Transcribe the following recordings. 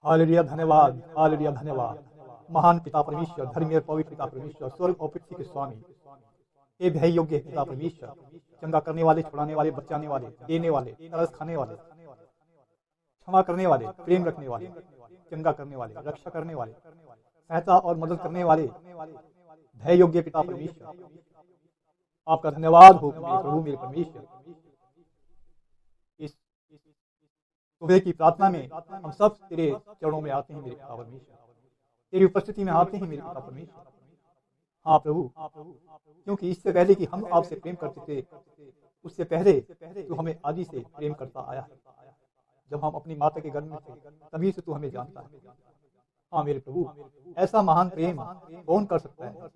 Hallelujah, धन्यवाद, hallelujah, धन्यवाद। महान पिता परमेश्वर, धर्मीय पवित्र पिता परमेश्वर, स्वर्ग और पृथ्वी के स्वामी, हे भय योग्य पिता परमेश्वर, चंगा करने वाले, छुड़ाने वाले, बचाने वाले, देने वाले, तरस खाने वाले, क्षमा करने वाले, प्रेम रखने वाले, चंगा करने वाले, रक्षा करने वाले, सहायता और मदद करने वाले, भय योग्य पिता परमेश्वर, आपका धन्यवाद हो मेरे प्रभु, मेरे परमेश्वर। इस सुबह की प्रार्थना में हम सब तेरे चरणों में आते हैं मेरे पिता परमेश्वर, तेरी उपस्थिति में आते हैं मेरे पिता परमेश्वर। हाँ प्रभु, क्योंकि इससे पहले कि हम आपसे प्रेम करते थे, उससे पहले तू हमें आदि से प्रेम करता आया है। जब हम अपनी माता के गर्भ में थे तभी से तू हमें जानता है। हाँ मेरे प्रभु, ऐसा महान प्रेम कौन कर सकता है।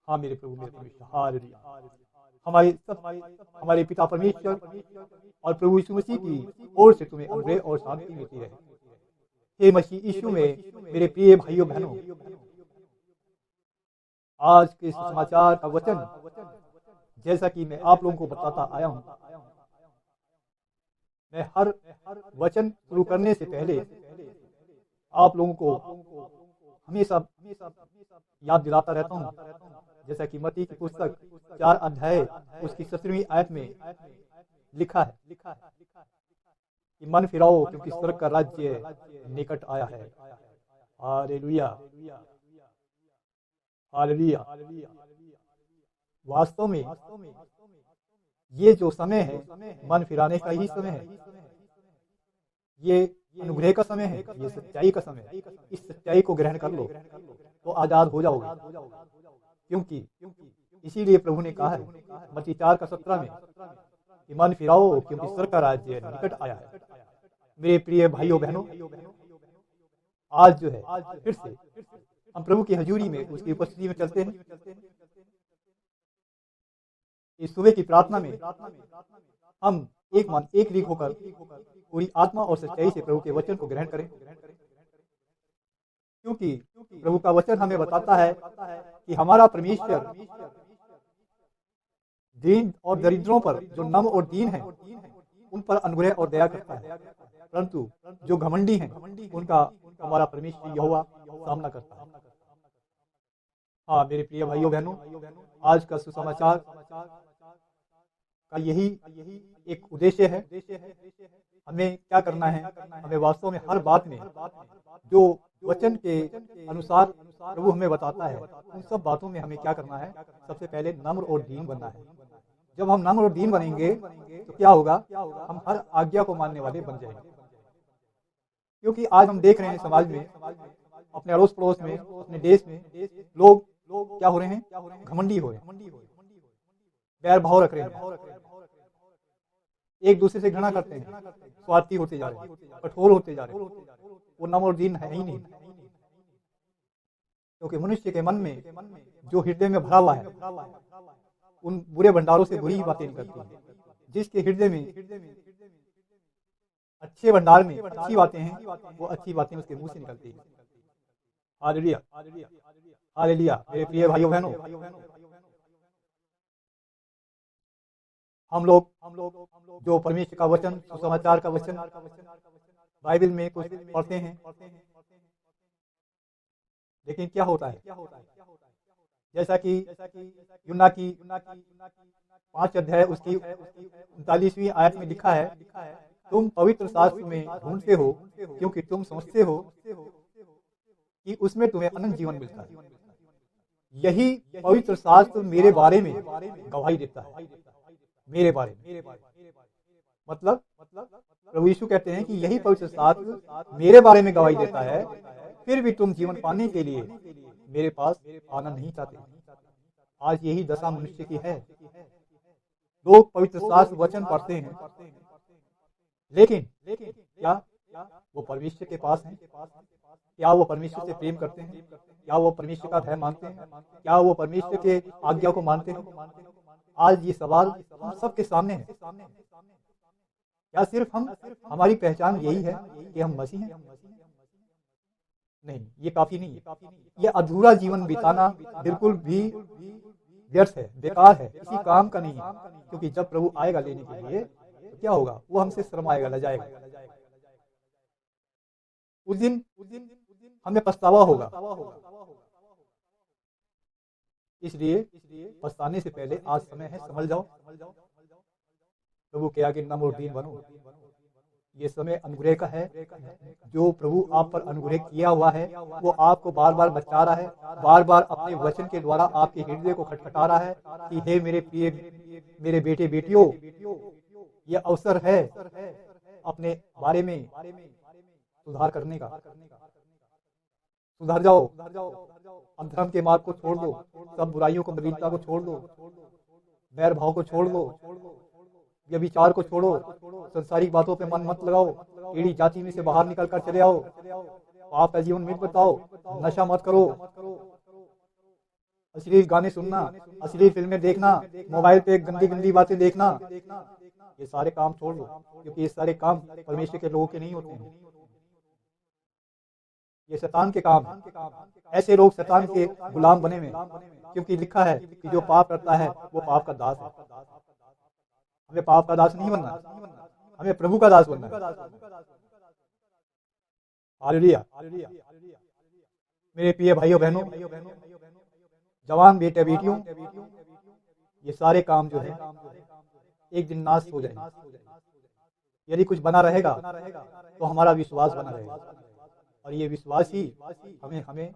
हाँ मेरे प्रभु, मेरे परमेश्वर, हालेलुया। हमारे पिता परमेश्वर और प्रभु यीशु मसीह की ओर से तुम्हें अनुग्रह और शांति मिलती रहे। हे मसीह यीशु में मेरे प्रिय भाइयों बहनों, आज के समाचार का वचन जैसा कि मैं आप लोगों को बताता आया हूं, मैं हर वचन शुरू करने से पहले आप लोगों को हमेशा याद दिलाता रहता हूं, जैसा कि मत्ती की पुस्तक 4 अध्याय उसकी 17वीं आयत में लिखा है कि मन फिराओ क्योंकि स्वर्ग का राज्य निकट आया है। Hallelujah, hallelujah. वास्तव में ये जो समय है मन फिराने का ही समय है, ये अनुग्रह का समय है, ये सच्चाई का समय है। इस सच्चाई को ग्रहण कर लो तो आजाद हो जाओगे, क्योंकि इसीलिए प्रभु ने कहा है मत्ती 4:17 में कि मन फिराओ क्योंकि स्वर्ग का राज्य निकट आया है। मेरे प्रिय भाइयों बहनों, आज जो है फिर से हम प्रभु की हजूरी में, उसकी उपस्थिति में चलते हैं। इस सुबह की प्रार्थना में हम एक मन एक लीग होकर पूरी आत्मा और सच्चाई से प्रभु के वचन को ग्रहण करें, क्योंकि प्रभु का वचन हमें बताता है कि हमारा परमेश्वर दीन और दरिद्रों पर, जो नम और दीन है, उन पर अनुग्रह और दया करता है, परंतु जो घमंडी हैं उनका हमारा परमेश्वर यहोवा सामना करता है। हाँ मेरे प्रिय भाइयों बहनों, आज का सुसमाचार का यही एक उद्देश्य है। हमें क्या करना है, हमें वास्तव में हर बात में जो वचन के अनुसार प्रभु हमें बताता है, उन सब बातों में हमें क्या करना है, सबसे पहले नम्र और दीन बनना है। जब हम नम्र और दीन बनेंगे तो क्या होगा, हम हर आज्ञा को मानने वाले बन जाएंगे। क्योंकि आज हम देख रहे हैं समाज में, अपने अड़ोस पड़ोस में, अपने देश में लोग क्या हो रहे हैं, घमंडी हो रहे हैं, बैर भाव रख रहे हैं, एक दूसरे से घृणा करते हैं, स्वार्थी होते जा रहे हैं, कठोर होते जा रहे हैं। वो नम्र और दीन है ही नहीं, क्योंकि मनुष्य के मन में जो हृदय में भरा हुआ है, उन बुरे भंडारों से बुरी ही बातें निकलती हैं। जिसके हृदय में अच्छे भंडार में अच्छी बातें हैं, वो अच्छी बातें उसके मुंह से निकलती हैं। Hallelujah, hallelujah. मेरे प्रिय भाइयों बहनों, हम लोग जो परमेश्वर का वचन, सुसमाचार का वचन बाइबल में कुछ पढ़ते हैं, लेकिन क्या होता है, जैसा कि यूहन्ना की 5 अध्याय उसकी 39वीं आयत में लिखा है, तुम पवित्र शास्त्र में ढूंढते हो क्योंकि तुम समझते हो कि उसमें तुम्हें अनंत जीवन मिलता है। यही पवित्र शास्त्र मेरे बारे में गवाही देता है, मेरे बारे में। मतलब प्रभु यीशु कहते हैं कि यही पवित्र शास्त्र मेरे बारे में गवाही देता है, फिर भी तुम जीवन पाने के लिए मेरे पास आना नहीं चाहते। आज यही दशा मनुष्य की है। लोग पवित्र शास्त्र वचन पढ़ते हैं, लेकिन क्या वो परमेश्वर के पास हैं? क्या वो परमेश्वर से प्रेम करते हैं? क्या वो परमेश्वर का भय मानते हैं? क्या वो परमेश्वर के आज्ञा को मानते हैं? आज ये सवाल हम सबके सामने है। क्या सिर्फ हमारी पहचान यही है कि हम मसीह हैं? नहीं, ये काफी नहीं है। ये अधूरा जीवन बिताना बिल्कुल भी व्यर्थ है, बेकार है, किसी काम का नहीं है। क्योंकि जब प्रभु आएगा लेने के लिए तो क्या होगा, वो हमसे शर्माएगा, लजाएगा। उस दिन हमें पछतावा होगा। इसलिए पछताने से पहले आज समय है, समझ जाओ, प्रभु के आगे नम्र और दीन बनो। ये समय अनुग्रह का है। जो प्रभु आप पर अनुग्रह किया हुआ है वो आपको बार बार बचा रहा है, बार बार अपने वचन के द्वारा आपके हृदय को खटखटा रहा है कि हे मेरे प्रिय, मेरे बेटे बेटियों, ये अवसर है अपने बारे में सुधार करने का। सुधर जाओ, अधर्म के मार्ग को छोड़ दो, सब बुराइयों को, मलिनता को छोड़ दो, बैर भाव को छोड़ दो, व्यभिचार को छोड़ो, संसारिक बातों पे मन मत लगाओ, टेढ़ी जाति में से बाहर निकल कर चले आओ, पाप का जीवन मत बताओ, नशा मत करो, अश्लील गाने सुनना, अश्लील फिल्में देखना, मोबाइल पे गंदी गंदी बातें देखना, ये सारे काम छोड़ दो, क्योंकि ये सारे काम परमेश्वर के लोगों के नहीं होते हैं, ये शैतान के काम है। ऐसे लोग शैतान के गुलाम बने हुए, क्योंकि लिखा है कि जो पाप करता है वो पाप का दास है। हमें पाप का दास नहीं बनना, हमें प्रभु का दास बनना है। हालेलुया। मेरे प्रिय भाइयों बहनों, जवान बेटे बेटियों, ये सारे काम जो है एक दिन नाश हो जाएंगे। यदि कुछ बना रहेगा तो हमारा विश्वास बना रहेगा, और ये विश्वास ही हमें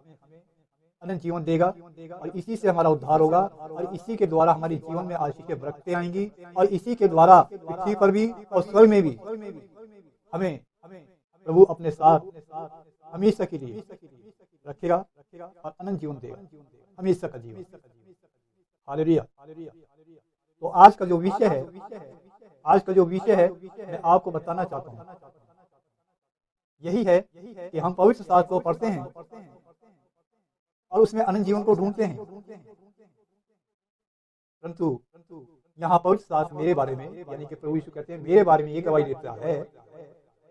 अनंत जीवन देगा, और इसी से हमारा उद्धार होगा, और इसी के द्वारा हमारे जीवन में आशीषें बरकते आएंगी, और इसी के द्वारा पृथ्वी पर भी और स्वर्ग में भी हमें प्रभु अपने साथ हमेशा के लिए रखेगा और अनंत जीवन देगा, हमेशा का जीवन। हालेलुया। तो आज का जो विषय है मैं आपको बताना चाहता हूँ, यही है कि हम पवित्र शास्त्र को पढ़ते हैं और उसमें अनंत जीवन को ढूंढते हैं, परंतु यहाँ पवित्र शास्त्र मेरे बारे में, यानी कि प्रभु यीशु कहते हैं मेरे बारे में ये गवाही देता है,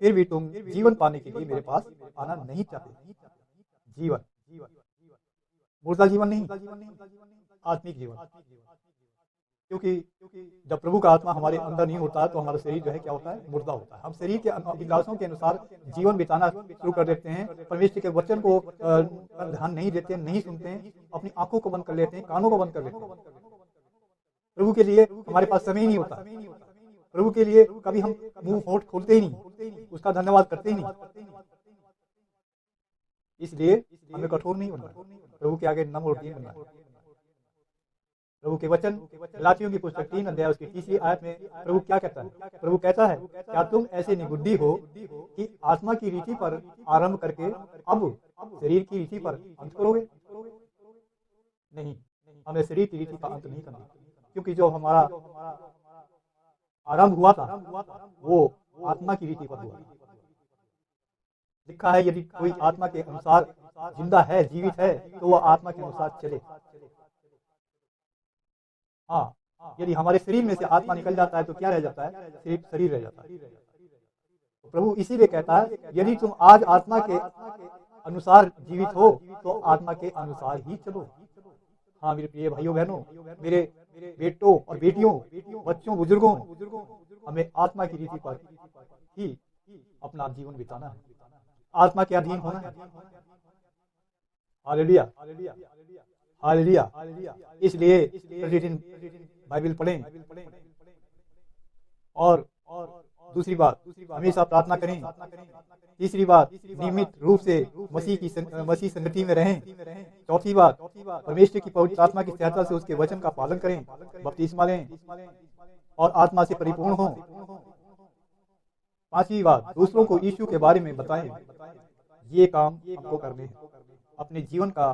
फिर भी तुम जीवन पाने के लिए मेरे पास आना नहीं चाहते। जीवन, मुर्दा जीवन नहीं, आत्मिक जीवन। क्योंकि जब प्रभु का आत्मा हमारे अंदर नहीं होता तो हमारा शरीर जो है क्या होता है, मुर्दा होता है। हम शरीर के अभिलाषों के अनुसार जीवन बिताना शुरू कर देते हैं, परमेश्वर के वचन को ध्यान नहीं देते, नहीं सुनते हैं, अपनी आंखों को बंद कर लेते हैं, कानों को बंद कर लेते हैं। प्रभु के लिए हमारे पास समय ही नहीं होता, प्रभु के लिए कभी हम मुंह होठ खोलते ही नहीं, उसका धन्यवाद करते ही नहीं। इसलिए हमें कठोर नहीं बनना, प्रभु के आगे नम्र और दीन बनना है। प्रभु के वचन गलातियों की पुस्तक 3 अध्याय उसकी 3री आयत में प्रभु क्या कहता है? प्रभु कहता है, क्या तुम ऐसे निगुड्डी हो कि आत्मा की रीति पर आरंभ करके अब शरीर की रीति पर अंत करोगे? नहीं, हमें शरीर की रीति का अंत नहीं करना, क्योंकि जो हमारा आरंभ हुआ था वो आत्मा की रीति पर हुआ। लिखा है यदि कोई आत्मा के अनुसार जिंदा है, जीवित है, तो वह आत्मा के अनुसार चले। हाँ, यदि हमारे शरीर में से आत्मा निकल जाता है तो क्या रह जाता है? सिर्फ शरीर रह जाता है। तो प्रभु इसीलिए कहता है यदि तुम आज आत्मा के अनुसार जीवित हो तो आत्मा के अनुसार ही चलो। हाँ मेरे प्रिय भाइयों बहनों, मेरे बेटों और बेटियों, बच्चों बुजुर्गों, हमें आत्मा की रीति पर ही अपना जीवन बिताना है, आत्मा के अधीन होना है। Hallelujah, hallelujah. इसलिए प्रतिदिन बाइबल पढ़ें, और दूसरी बात हमेशा प्रार्थना करें। तीसरी बात नियमित रूप से मसीह संगति में रहें। चौथी बात परमेश्वर की पवित्र आत्मा की सहायता से उसके वचन का पालन करें, बपतिस्मा लें और आत्मा से परिपूर्ण हों। पांचवी बात दूसरों को यीशु के बारे में बताएं। ये काम हमको करने हैं। अपने जीवन का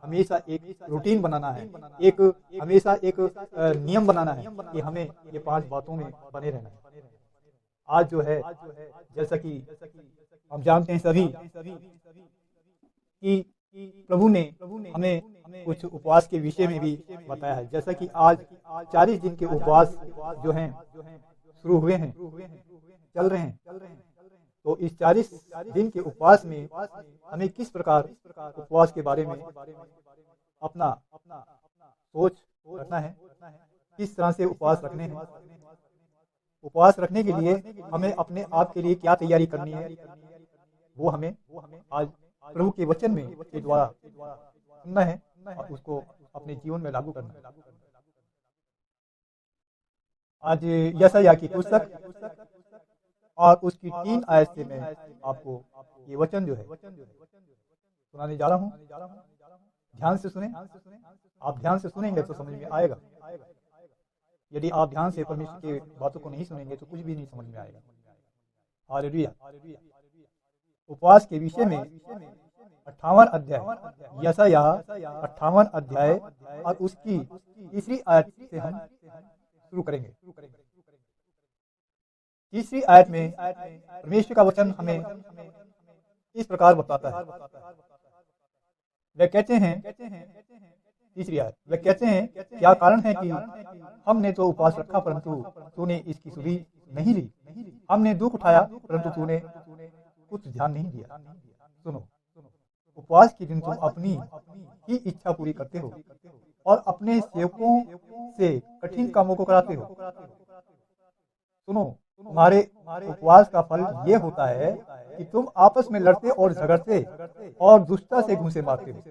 हमेशा एक रूटीन बनाना है, एक हमेशा एक नियम बनाना है कि हमें ये 5 बातों में बने रहना है। आज जो है जैसा कि हम जानते हैं सभी कि प्रभु ने हमें कुछ उपवास के विषय में भी बताया है। जैसा कि आज 40 दिन के उपवास जो हैं शुरू हुए हैं, चल रहे हैं। तो इस 40 दिन के उपवास में हमें किस प्रकार उपवास के बारे में अपना सोच रखना है, किस तरह से उपवास रखने हैं, उपवास रखने के लिए हमें अपने आप के लिए क्या तैयारी करनी है, वो हमें आज प्रभु के वचन में के द्वारा सुनना है और उसको अपने जीवन में लागू करना है। आज यशायाह की पुस्तक और उसकी 3 आयत से मैं आपको ये वचन जो है सुनाने जा रहा हूँ। ध्यान से सुने, आप ध्यान से सुनेंगे तो समझ में आएगा। यदि आप ध्यान से परमेश्वर की बातों को नहीं सुनेंगे तो कुछ भी नहीं समझ में आएगा। हालेलुया। उपवास के विषय में 58 अध्याय, यशायाह 58 अध्याय और उसकी तीसरी आयत से हम शुरू करेंगे। तीसरी आयत में परमेश्वर का वचन हमें इस प्रकार बताता है। वे कहते हैं, तीसरी आयत, वे कहते हैं क्या कारण है कि हमने तो उपवास रखा परंतु तूने इसकी सुधि नहीं ली, हमने दुख उठाया परंतु तूने कुछ ध्यान नहीं दिया। सुनो, उपवास के दिन तुम अपनी ही इच्छा पूरी करते हो और अपने सेवकों से कठिन कामों को कराते हो। सुनो, तुम्हारे उपवास का फल ये होता है कि तुम आपस में लड़ते और झगड़ते और दुष्टता से घूंसे मारते हो।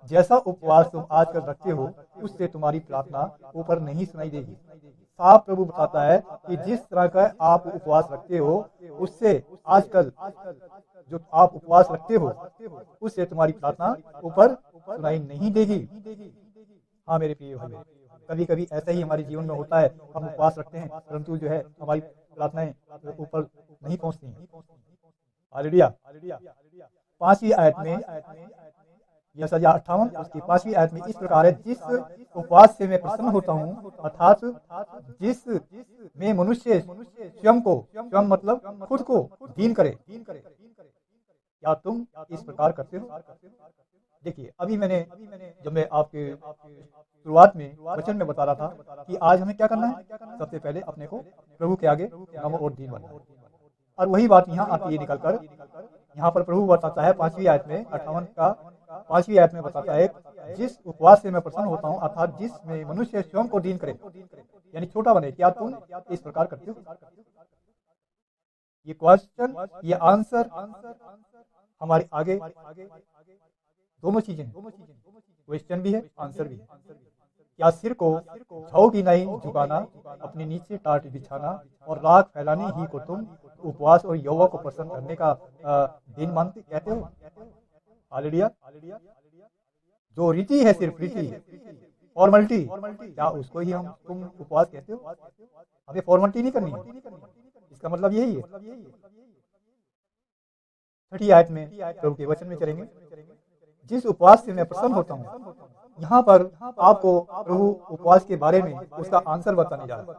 जैसा उपवास तुम आजकल रखते हो उससे तुम्हारी प्रार्थना ऊपर नहीं सुनाई देगी। साफ प्रभु बताता है कि जिस तरह का आप उपवास रखते हो उससे आजकल जो आप उपवास रखते हो उससे तुम्हारी प्रार्थना ऊपर सुनाई नहीं देगी। हाँ मेरे प्रिय भाई, कभी कभी ऐसा ही हमारे जीवन में होता है। हम उपवास रखते हैं परंतु जो है हमारी प्रार्थनाएं ऊपर नहीं पहुंचती हैं। हालेलुया। 5वीं आयत में यशायाह 58 उसकी 5वीं आयत में इस प्रकार है, जिस उपवास से मैं प्रसन्न होता हूँ, अर्थात जिस में मनुष्य स्वयं मतलब खुद को दीन करे, क्या तुम इस प्रकार करते हो? देखिए, अभी मैंने जब मैं आपके शुरुआत में वचन में बता रहा था कि आज हमें क्या करना है, सबसे पहले अपने को प्रभु के आगे नम्र और दीन बनना है। और वही बात यहाँ आती है निकलकर। यहाँ पर प्रभु बताता है 5वीं आयत में 58 का 5वीं आयत में बताता है, जिस उपवास से मैं प्रसन्न होता हूँ अर्थात जिसमें मनुष्य स्वयं को दीन करे, यानी छोटा बने, क्या तुम इस प्रकार करते हो? ये क्वेश्चन, ये आंसर हमारे आगे दोनों चीजें हैं, क्वेश्चन भी है, आंसर भी है। क्या सिर को छाव की नहीं झुकाना, अपने नीचे टाट बिछाना और राख फैलाने ही को तुम उपवास और यहोवा को प्रसन्न करने का दिन मानते कहते हो? हालेलुया। जो रीति है, सिर्फ रीति, फॉर्मेलिटी, क्या उसको ही तुम उपवास कहते हो? हमें फॉर्मेलिटी नहीं करनी है, इसका मतलब यही है। 6ठी आयत में प्रभु के वचन में चलेंगे, जिस उपवास से मैं प्रसन्न होता हूँ। यहाँ पर आपको प्रभु उपवास के बारे में उसका आंसर बताने जा रहा है।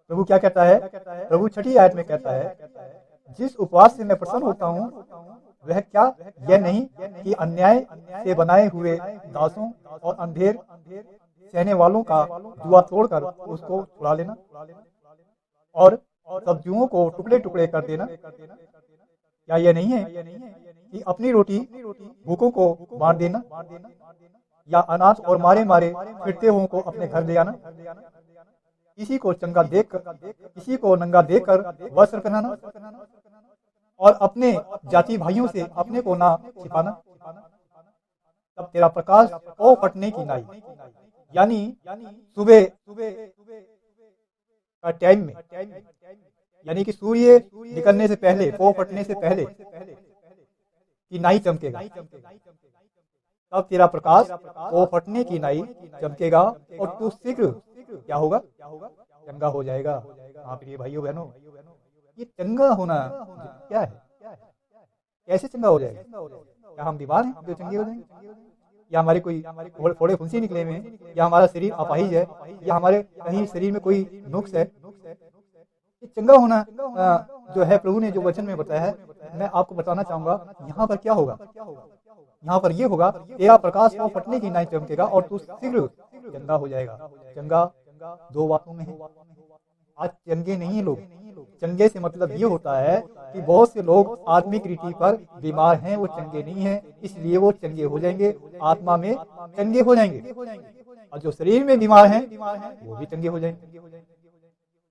प्रभु क्या कहता है? प्रभु 6ठी आयत में कहता है, जिस उपवास से मैं प्रसन्न होता हूँ वह क्या यह नहीं कि अन्याय से बनाए हुए दासों और अंधेर सहने वालों का जुआ तोड़कर उसको छुड़ा लेना और सब्जियों को टुकड़े टुकड़े कर देना। क्या यह नहीं है कि अपनी रोटी भूखों को बांट देना या अनाथ और मारे मारे फिरते हुओं को अपने घर ले आना, किसी को चंगा देखकर, किसी को नंगा देखकर वस्त्र पहनाना और अपने जाति भाइयों से अपने को ना छिपाना। तब तेरा प्रकाश ओ फटने की नाई, यानी सुबह का टाइम में, यानी कि सूर्य निकलने से पहले, पो फटने से पहले की नाई चमकेगा। तब तेरा प्रकाश पो फटने की नाई चमकेगा और तू शीघ्र क्या होगा? चंगा हो जाएगा। हाँ प्रिय भाइयों बहनों, ये चंगा होना क्या है? कैसे चंगा हो जाएगा? क्या हम बीमार हैं जो चंगे हो जाएंगे? या हमारे कोई फोड़े फुंसी निकले हुए हैं, या हमारा शरीर अपाहिज है, या हमारे कहीं शरीर में कोई नुक्स है? ये चंगा होना जो है प्रभु ने जो वचन में बताया है, मैं आपको बताना चाहूंगा यहाँ पर क्या होगा। यहाँ पर ये होगा, तेरा प्रकाश वो फटने की नाई चमकेगा और तू शीघ्र चंगा हो जाएगा। चंगा 2 बातों में है। आज चंगे नहीं लोग। चंगे से मतलब ये होता है कि बहुत से लोग आत्मिक रीति पर बीमार हैं, वो चंगे नहीं हैं, इसलिए वो चंगे हो जाएंगे, आत्मा में चंगे हो जाएंगे, और जो शरीर में बीमार हैं वो भी चंगे हो जाएंगे।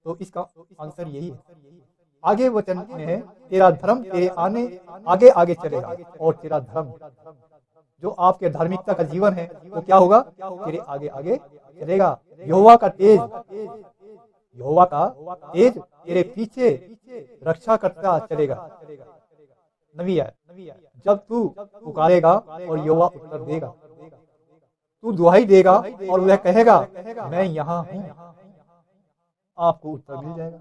तो इसका आंसर यही है। आगे वचन में है, तेरा धर्म तेरे आने आगे आगे चलेगा, और तेरा धर्म जो आपके धार्मिकता का जीवन है वो क्या होगा, तेरे आगे आगे चलेगा। यहोवा का तेज तेरे पीछे रक्षा करता चलेगा। नबी है, जब तू पुकारेगा और यहोवा उत्तर देगा, तू दुहाई देगा और वह कहेगा मैं यहाँ हूँ, आपको उत्तर मिल जाएगा।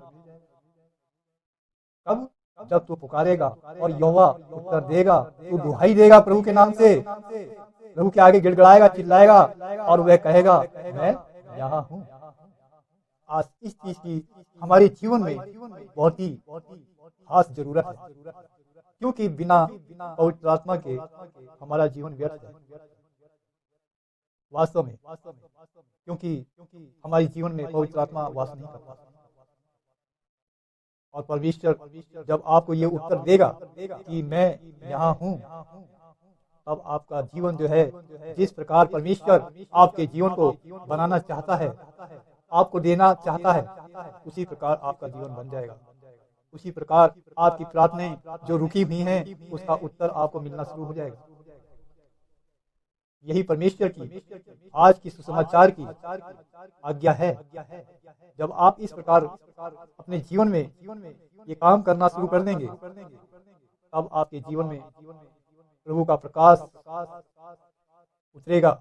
कब? जब तू पुकारेगा और यहोवा उत्तर देगा, तू दुहाई देगा प्रभु के नाम से, प्रभु के आगे गिड़गिड़ाएगा, चिल्लाएगा और वह कहेगा मैं यहाँ हूँ। आज इस चीज की हमारे जीवन में बहुत ही खास जरूरत है, क्योंकि बिना पवित्र आत्मा के हमारा जीवन व्यर्थ है वास्तव में, क्योंकि हमारे जीवन में पवित्र आत्मा वास नहीं करता। और परमेश्वर जब आपको ये उत्तर देगा कि मैं यहाँ हूँ, तब आपका जीवन जो है, जिस प्रकार परमेश्वर आपके जीवन को बनाना चाहता है, आपको देना चाहता है, उसी प्रकार आपका जीवन बन जाएगा। उसी प्रकार आपकी प्रार्थनाएं जो रुकी हुई हैं, उसका उत्तर आपको मिलना शुरू हो जाएगा। यही परमेश्वर की आज की सुसमाचार की आज्ञा है। जब आप इस प्रकार अपने जीवन में ये काम करना शुरू कर देंगे, तब आपके जीवन में प्रभु का प्रकाश उतरेगा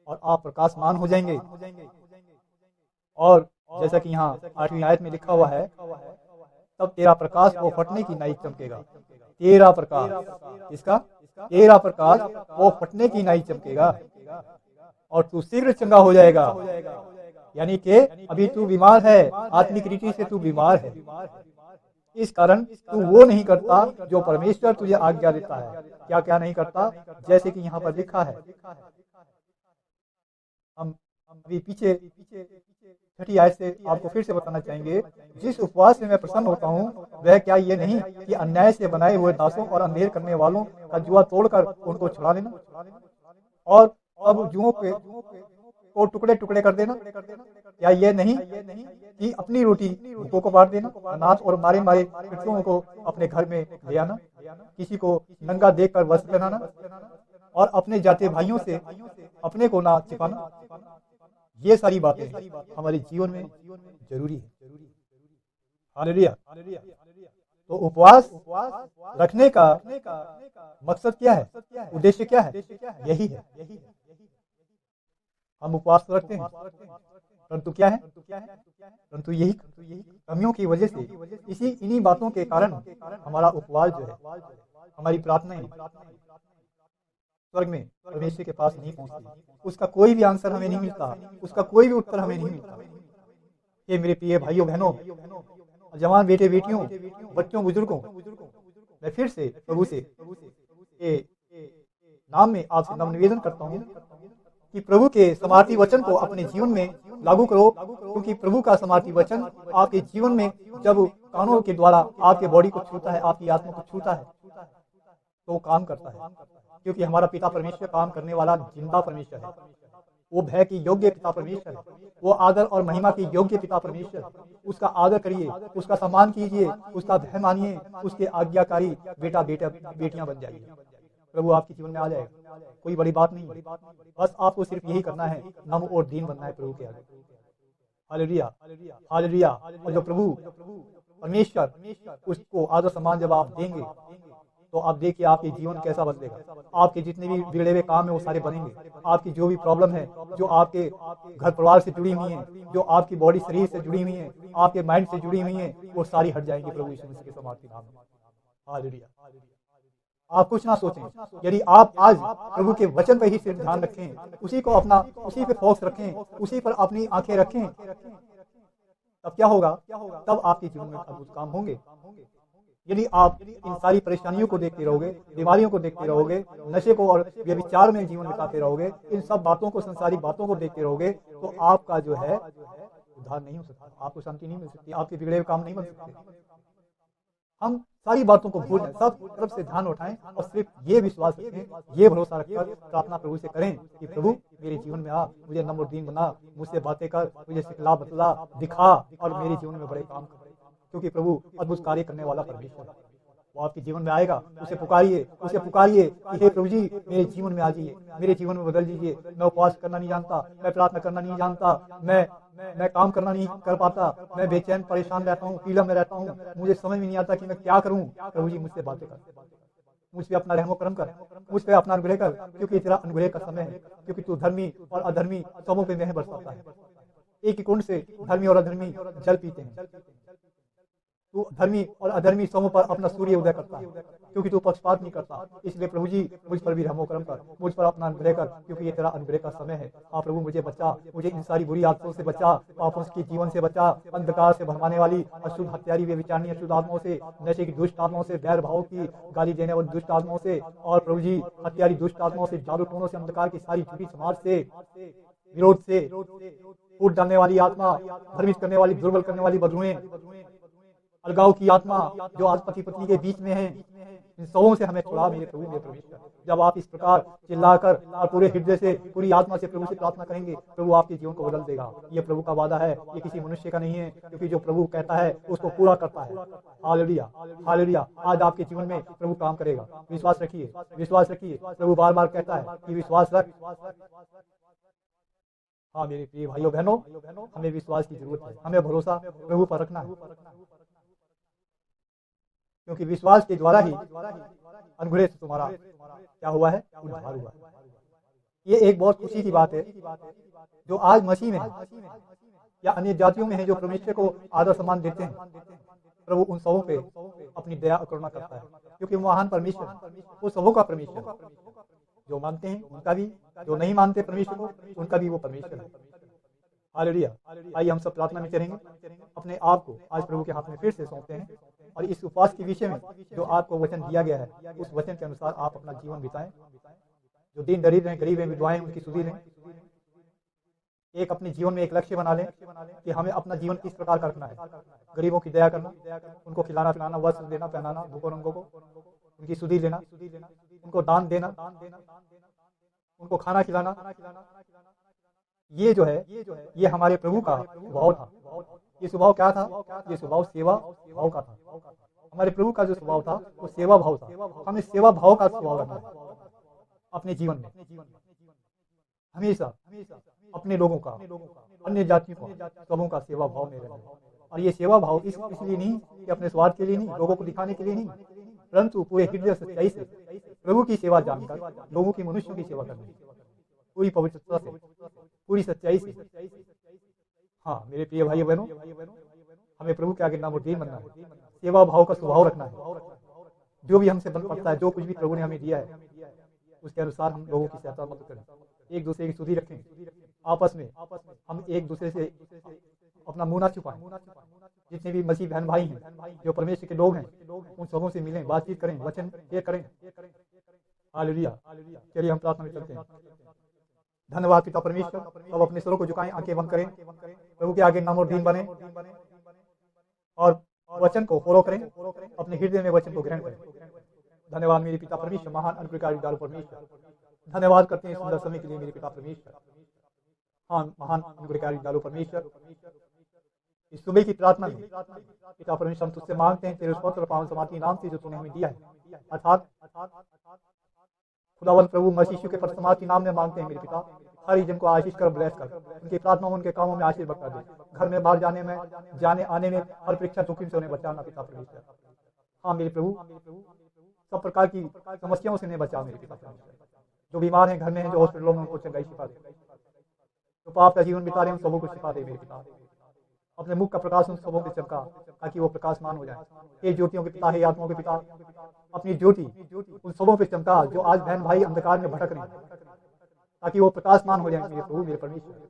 और आप प्रकाशमान हो जाएंगे। और जैसा कि यहाँ 8वीं आयत में लिखा हुआ है, तब तेरा प्रकाश वो फटने की नाई चमकेगा। तेरा प्रकाश, इसका तेरा प्रकाश वो फटने की नाई चमकेगा और तू शीघ्र चंगा हो जाएगा। यानी कि अभी तू बीमार है, आत्मिक रीति से तू बीमार है, इस कारण तू वो नहीं करता जो परमेश्वर तुझे आज्ञा देता है। क्या क्या नहीं करता, जैसे कि यहाँ पर लिखा है। हम अभी पीछे 6ठी आयत से आपको फिर से बताना चाहेंगे, जिस उपवास से मैं प्रसन्न होता हूँ, वह क्या ये नहीं कि अन्याय से बनाए हुए दासों और अंधेर करने वालों का जुआ तोड़कर उनको छुड़ा लेना और अब जुओं को टुकड़े टुकड़े कर देना? क्या ये नहीं कि अपनी रोटी भूखों को बांट देना, अनाथ और मारे मारे पितरों को अपने घर में ले आना, किसी को नंगा देखकर वस्त्र पहनाना और अपने जाते भाइयों से अपने को ना छिपाना? ये सारी बातें हमारे जीवन में जरूरी है। हालेलुया। तो उपवास रखने का मकसद क्या है, उद्देश्य क्या है? यही है। हम उपवास तो रखते हैं, परंतु क्या है? परंतु यही कमियों की वजह से, इन्हीं बातों के कारण हमारा उपवास जो है, हमारी प्रार्थनाएं स्वर्ग में परमेश्वर के पास नहीं पहुंचती। उसका कोई भी आंसर हमें नहीं मिलता, उसका कोई भी उत्तर हमें नहीं मिलता। ये मेरे प्रिय भाइयों बहनों, जवान बेटे बेटियों, बच्चों बुजुर्गों, मैं फिर से प्रभु से नाम में आपसे नम्र निवेदन करता हूँ कि प्रभु के समार्थी वचन को अपने जीवन में लागू करो, क्योंकि प्रभु का समार्थी वचन आपके जीवन में जब कानों के द्वारा आपके बॉडी को छूता है, आपकी आत्मा को छूता है, तो काम करता है। क्योंकि हमारा पिता परमेश्वर काम करने वाला जिंदा परमेश्वर है। वो भय की योग्य पिता परमेश्वर है, वो आदर और महिमा की योग्य पिता परमेश्वर। उसका आदर करिए, उसका सम्मान कीजिए, उसका भय मानिए, उसके आज्ञाकारी बेटा बेटियां बन जाइए। प्रभु आपके जीवन में आ जाएगा, कोई बड़ी बात नहीं। बस आपको सिर्फ यही करना है, नम्र और दीन बनना है प्रभु के आगे। Hallelujah, hallelujah. और जो प्रभु परमेश्वर उसको आदर सम्मान जब आप देंगे, तो आप देखिए आपके जीवन कैसा बदलेगा। आपके जितने भी बिगड़े हुए काम है वो सारे बनेंगे। आपकी जो भी प्रॉब्लम है, जो आपके घर परिवार से जुड़ी हुई है, जो आपकी बॉडी शरीर से जुड़ी हुई है, आपके माइंड से जुड़ी हुई है, वो सारी हट जाएंगी प्रभु यीशु मसीह के समार्थी नाम में। हालेलुया। आप कुछ ना सोचें, यदि आप आज प्रभु के वचन पर ही सिर्फ ध्यान रखें, उसी को अपना, उसी पे फोकस रखें, उसी पर अपनी आंखें रखें, तब क्या होगा? तब आपके जीवन में अद्भुत काम होंगे। यदि आप इन सारी परेशानियों को देखते रहोगे, बीमारियों को देखते रहोगे, नशे को और व्यभिचार में जीवन बिताते रहोगे, इन सब बातों को, संसारी बातों को देखते रहोगे, तो आपका जो है उद्धार नहीं हो सकता, आपको शांति नहीं मिल सकती, आपके बिगड़े हुए काम नहीं बन सकते। हम सारी बातों को भूल जाएं, सब तरफ से ध्यान उठाएं और सिर्फ ये विश्वास रखें, ये भरोसा रखकर प्रार्थना प्रभु से करें कि प्रभु मेरे जीवन में आ, मुझे नम्र दीन बना, मुझसे बातें कर, मुझे सिखला, बतला, दिखा और मेरे जीवन में बड़े काम कर। क्योंकि प्रभु अद्भुत कार्य करने वाला परमेश्वर है। वो आपके जीवन में आएगा, उसे पुकारिए कि हे प्रभु जी मेरे जीवन में आ जाइए, मेरे जीवन में बदल दीजिए। मैं उपवास करना नहीं जानता, मैं प्रार्थना करना नहीं जानता, मैं काम करना नहीं कर पाता, मैं बेचैन परेशान रहता हूँ, पीड़ा में रहता हूँ, मुझे समझ में नहीं आता कि मैं क्या करूँ। प्रभु जी मुझसे बातें कर, मुझ पे अपना रहमो करम कर, मुझ पे अपना अनुग्रह कर, क्योंकि तेरा अनुग्रह का समय है, क्योंकि तू धर्मी और अधर्मी सबों पे मेहर बरसाता है। एक ही कुंड से धर्मी और अधर्मी जल पीते हैं। तू धर्मी और अधर्मी समूह पर अपना सूर्य उदय करता है, क्योंकि तू पक्षपात नहीं करता। इसलिए प्रभु जी मुझ पर भी रहमो करम कर, मुझ पर अपना अनुग्रह कर, क्योंकि ये तेरा अनुग्रह का समय है। हाँ प्रभु मुझे बचा, मुझे इन सारी बुरी आदतों से बचा, पापों के जीवन से बचा, अंधकार से भरमाने वाली अशुद्ध हत्यारी व्यभिचारिणी अशुद्ध आत्माओं से, नशे की दुष्ट आत्माओं से, बैर भाव की गाली देने वाली दुष्ट आत्माओं से, और प्रभु जी हत्यारी दुष्ट आत्माओं से, जादू टोनों से, अंधकार की सारी झूठी समाज से, विरोध से, फूट डालने वाली आत्मा, भ्रमित करने वाली, दुर्बल करने वाली बदलुएं, अलगाव की आत्मा जो आज पति पत्नी के बीच में है, इन सबों से हमें छुड़ा मेरे प्रभु मेरे परमेश्वर। जब आप इस प्रकार चिल्लाकर और पूरे हृदय से, पूरी आत्मा से प्रभु से प्रार्थना करेंगे, प्रभु आपके जीवन को बदल देगा। ये प्रभु का वादा है, ये किसी मनुष्य का नहीं है, क्योंकि जो प्रभु कहता है उसको पूरा करता है। Hallelujah, hallelujah. आज आपके जीवन में प्रभु काम करेगा, विश्वास रखिए, विश्वास रखिए। प्रभु बार बार कहता है कि विश्वास रख। हाँ मेरे प्रिय भाइयों बहनों, हमें विश्वास की जरूरत है, हमें भरोसा प्रभु पर रखना है, क्योंकि विश्वास के द्वारा ही अनुग्रह से तुम्हारा क्या हुआ है, उद्धार हुआ है। ये एक बहुत खुशी की बात है जो आज मसीह में है या अन्य जातियों में है, जो परमेश्वर को आदर सम्मान देते हैं। प्रभु उन सबों पे अपनी दया और करुणा करता है, क्योंकि वो महान परमेश्वर, वो सबों का परमेश्वर, जो मानते हैं उनका भी, जो नहीं मानते परमेश्वर को उनका भी वो परमेश्वर है। हालेलुया। आइए हम सब प्रार्थना में करेंगे, अपने आप को आज प्रभु के हाथ में फिर से सौंपते हैं, और इस उपवास के विषय में जो आपको वचन दिया गया है, उस वचन के अनुसार आप अपना जीवन बिताएं। जो दीन दरिद्र हैं, गरीब हैं, विधवाएं हैं, उनकी सुधि लें। एक अपने जीवन में एक लक्ष्य बना लें कि हमें अपना जीवन किस प्रकार का रखना है। गरीबों की दया करना, उनको खिलाना पिलाना, वस्त्र देना पहनाना, भूखों रंगों को उनकी सुधि लेना, उनको दान देना, उनको खाना खिलाना। ये जो है ये हमारे प्रभु का स्वभाव था। ये स्वभाव क्या था? ये स्वभाव सेवा भाव का था। हमारे प्रभु का जो स्वभाव था वो सेवा भाव था। हमें सेवा भाव का स्वभाव रखना है अपने जीवन में, हमेशा अपने लोगों का, अन्य जातियों का, सबों का सेवा भाव में रहना। और ये सेवा भाव इसलिए नहीं कि अपने स्वार्थ के लिए नहीं, लोगों को दिखाने के लिए नहीं, परंतु पूरे हृदय सच्चाई से प्रभु की सेवा जानकर लोगों की, मनुष्यों की सेवा करनी, पूरी पवित्रता से, पूरी सच्चाई से। हाँ मेरे प्रिय भाइयों बहनों, हमें प्रभु के आगे नामुद्दीन बनना है, सेवा भाव का स्वभाव रखना है। जो भी हमसे बन पड़ता है, जो कुछ भी प्रभु ने हमें दिया है, उसके अनुसार हम लोगों की सहायता मत करें, एक दूसरे की सुधि रखें। आपस में हम एक दूसरे से अपना मुंह ना छुपाएं। जितने भी मसीह बहन भाई हैं, जो परमेश्वर के लोग हैं, उन सबों से मिलें, बातचीत करें, वचन शेयर करें। हालेलुया। चलिए हम प्रार्थना में चलते हैं। धन्यवाद पिता परमेश्वर। सब अपने स्वरों को झुकाएं, आंखें बंद करें, प्रभु के आगे नामुद्दीन बने और वचन को फॉलो करें, अपने हृदय में वचन को ग्रहण करें। धन्यवाद मेरे पिता परमेश्वर, महान अनुग्रहकारी दयालु परमेश्वर। धन्यवाद करते हैं सुंदर समय के लिए मेरे पिता परमेश्वर। हाँ महान अनुग्रहकारी दयालु परमेश्वर, इस सुबह की प्रार्थना में पिता परमेश्वर हम तुझसे मांगते हैं तेरे पवित्र और पावन समाधि नाम से जो तूने हमें दिया है, अर्थात खुदावंद प्रभु मसीह यीशु के परसमात के नाम में मांगते हैं मेरे पिता। हर एक जन को आशीष कर, ब्लेस कर, उनकी प्रार्थनाओं, उनके कामों में आशीष बरकत दे। घर में बाहर जाने में, जाने आने में हर परीक्षा जोखिम से उन्हें बचाना पिता परमेश्वर। हाँ मेरे प्रभु, सब प्रकार की समस्याओं से उन्हें बचा मेरे पिता परमेश्वर। जो बीमार हैं, घर में हैं, जो हॉस्पिटलों में, उनको चंगाई शिफा दे। जो पाप का जीवन बिता रहे हैं, उन सबों को शिफा दे मेरे पिता। अपने मुख का प्रकाश उन सबों के चमका, ताकि वो प्रकाशमान हो जाए। हे ज्योतियों के पिता, हे आत्माओं के पिता, अपनी ज्योति उन सबों पे चमका जो आज बहन भाई अंधकार में भटक रहे हैं, ताकि वो प्रकाशमान हो जाए मेरे प्रभु मेरे परमेश्वर।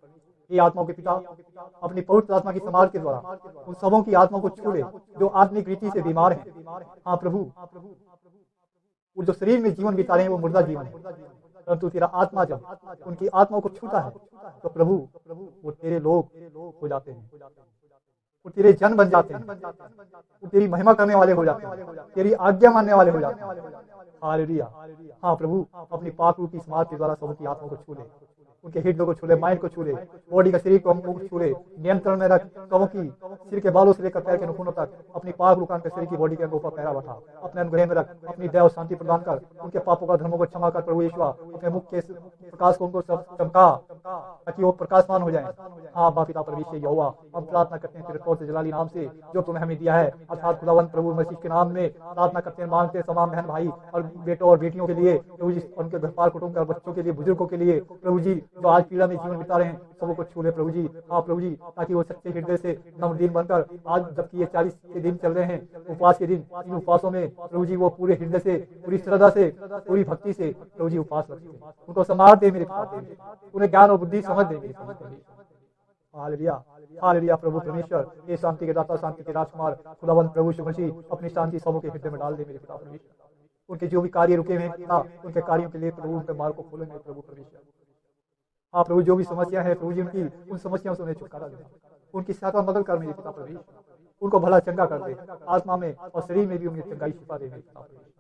ये आत्माओं के पिता, अपनी पवित्र आत्मा की समाज के द्वारा उन सबों की आत्मा को छू ले जो आत्मिक रीति से बीमार हैं। हाँ प्रभु, वो जो शरीर में जीवन बिता रहे हैं वो मुर्दा जीवन है, परंतु तेरा आत्मा जब उनकी आत्मा को छूता है तो प्रभु वो तेरे लोग हो जाते हैं, वो तेरे जन बन जाते हैं, वो तेरी महिमा करने वाले हो जाते हैं, तेरी आज्ञा मानने वाले हो जाते हैं। हालेलुया। हाँ प्रभु, अपनी पाक रूपी समाज के द्वारा सबकी आत्मा को छू ले। उनके हृदय को छूले, माइंड को छूले, बॉडी का शरीर को अंगों को छूले, नियंत्रण में रख। कहो कि सिर के बालों से लेकर पैर के नाखूनों तक अपनी पाक रुकान के शरीर की बॉडी के अंगों पर पैरा बैठा, अपने अनुग्रह में रख, अपनी दया और शांति प्रदान कर, उनके पापों का धर्मों को क्षमा कर प्रभु यीशु, अपने मुख के प्रकाश को उनको चमका ताकि वो प्रकाशमान हो जाए। हाँ बाप पिता परमेश्वर यहोवा, हम प्रार्थना करते हैं तेरे पवित्र जलाली नाम से जो तूने हमें दिया है, अर्थात खुदावंत प्रभु मसीह के नाम में प्रार्थना करते हैं, मांगते हैं तमाम बहन भाई और बेटों और बेटियों के लिए प्रभु जी, उनके घर पार कुटुंब के बच्चों के लिए, बुजुर्गों के लिए प्रभु जी जो आज पीड़ा में जीवन बिता रहे हैं, सबों को छू ले प्रभु जी। हाँ प्रभु जी, ताकि वो सच्चे हृदय से नवदीन बनकर आज जबकि ये 40 के दिन चल रहे हैं, उपवास के दिन, इन उपवासों में प्रभु जी वो पूरे हृदय से, पूरी श्रद्धा से, पूरी भक्ति से प्रभु जी उपवास रखते हैं। उनको समार दे मेरे पिता, उन्हें ज्ञान और बुद्धि समझ दे मेरे पिता। हालेलुया, हालेलुया प्रभु परमेश्वर, ये शांति के दाता, शांति के राजकुमार खुदावंत प्रभु यीशु मसीह अपनी शांति सबों के हृदय में डाल दे मेरे पिता परमेश्वर। उनके जो भी कार्य रुके हुए हैं पिता, उनके कार्यों के लिए प्रभु उनके मार्ग को खोले मेरे प्रभु परमेश्वर। हाँ प्रभु, जो भी समस्या है प्रभु जी उनकी, उन समस्याओं से उन्हें छुटकारा दे, उनकी सहायता मदद कर मेरे पिता परमेश्वर, उनको भला चंगा कर दे, आत्मा में और शरीर में भी उन्हें चंगाई छिपा दे मेरे पिता परमेश्वर।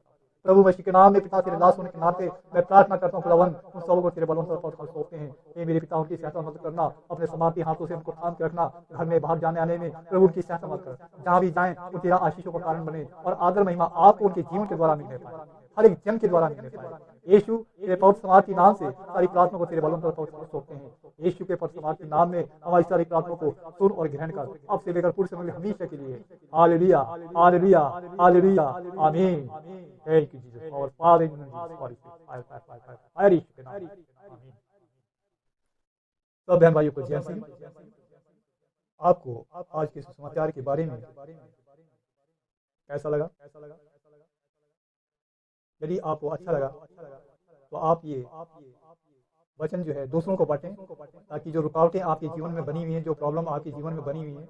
प्रभु मसीह के नाम में पिता तेरे दास होने के नाते मैं प्रार्थना करता हूँ खुदावन, उन सबों को तेरे बलों पर सौंपते हैं। ये मेरे पिता उनकी सहायता मदद करना, अपने समाप्ति हाथों से उनको थाम के रखना, घर में बाहर जाने आने में प्रभु उनकी सहायता मदद कर, जहाँ भी जाएं वो तेरा आशीषों का कारण बने और आदर महिमा आपको उनके जीवन के द्वारा मिलने पाए, हर एक जन के द्वारा मिलने पाए। यीशु तेरे पवित्र समाज के नाम से सारी प्रार्थना को तेरे बलों पर सौंपते हैं। यीशु के पवित्र समाज के नाम में हमारी सारी प्रार्थना को सुन और ग्रहण कर, अब से लेकर पूरे समय हमेशा के लिए। हालेलुया, हालेलुया, हालेलुया, आमीन। Thank you Jesus for father in Jesus for आमीन। सब बहन भाइयों को जय श्री कृष्ण। आपको आज के समाचार के बारे में कैसा लगा? यदि आपको अच्छा लगा तो आप ये वचन जो है दूसरों को बांटें, ताकि जो रुकावटें आपके जीवन में बनी हुई हैं, जो प्रॉब्लम आपके जीवन में बनी हुई हैं,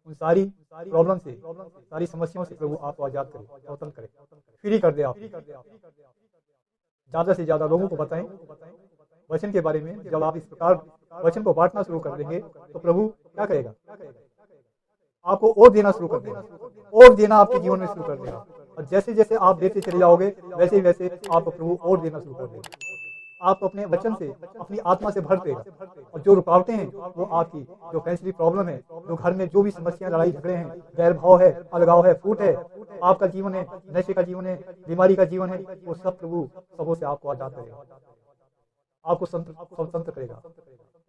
उन सारी प्रॉब्लम से, सारी समस्याओं से प्रभु आपको आजाद करे, स्वतंत्र करे, फ्री कर दे। आप ज़्यादा से ज़्यादा लोगों को बताएं वचन के बारे में। जब आप इस प्रकार वचन को बांटना शुरू कर देंगे तो प्रभु क्या करेगा? आपको और देना शुरू कर देगा, और देना आपके जीवन में शुरू कर देगा। और जैसे जैसे आप देते चले जाओगे वैसे वैसे आप प्रभु और देना शुरू कर देगा। आप अपने वचन से, अपनी आत्मा से भर देगा। और जो रुकावटें हैं वो आपकी, जो फैसली प्रॉब्लम है, जो घर में जो भी समस्याएं, लड़ाई झगड़े हैं, गैर भाव है, अलगाव है, फूट है, आपका जीवन है, नशे का जीवन है, बीमारी का जीवन है, वो सब प्रभु सबों से आपको आजाद करेगा, आपको स्वतंत्र करेगा।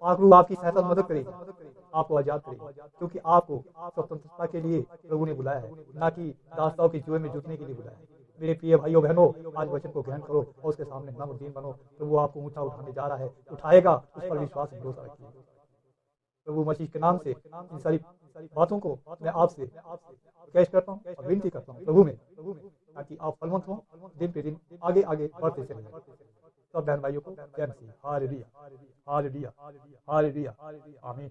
प्रभु आपकी सहायता मदद करेगी, आपको आजाद करेगी, क्योंकि आपको स्वतंत्रता के लिए प्रभु ने बुलाया है, ना कि दासताओं के जुए में जुटने के लिए बुलाया है। मेरे प्रिय भाइयों बहनों, आज वचन को ग्रहण करो और उसके सामने नम्रदीन बनो। प्रभु आपको ऊंचा उठाने जा रहा है, उठाएगा, उस पर विश्वास भरोसा रखिए। प्रभु मसीह के नाम से इन सारी बातों को मैं आपसे कैश करता हूँ और विनती करता हूँ प्रभु में, ताकि आप फलवंत हो, दिन पे दिन आगे आगे बढ़ते चले। सब बहन भाइयों को जय मसीह। हालेलुया, हालेलुया, हालेलुया, आमीन।